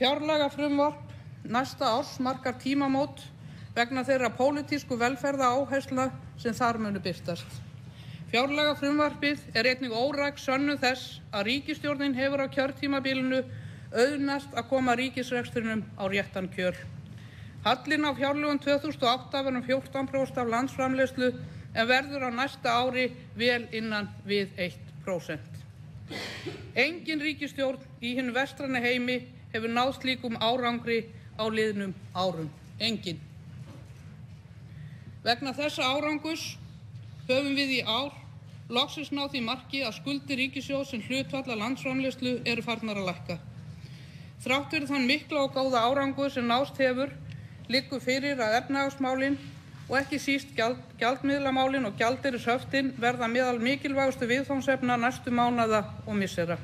Fjárlagafrumvarp næsta árs markar tímamót vegna þeirra pólitísku velferðaráherslna sem þar munu birtast. Fjárlagafrumvarpið einnig óræk sönnun þess að ríkisstjórnin hefur á kjörtímabilinu auðnast að koma ríkisrekstrinum á réttan kjöl. Hallinn á fjárlögum 2008 var 14% af landsframleiðslu en verður á næsta ári vel innan við 1%. Engin ríkisstjórn í hinum vestræna heimi hefur náð slíkum árangri á liðnum árum. Engin. Vegna þessa árangurs höfum við í ár loksins náð því marki að skuldir ríkissjóðs sem hlutfall af landsframleiðslu eru farnar að lækka. Þrátt fyrir þann mikla og góða árangur sem náðst hefur liggur fyrir að efnahagsmálin og ekki síst gjaldmiðlamálin og gjaldeyrishöftin verða meðal mikilvægustu viðfangsefna næstu mánaða og missera.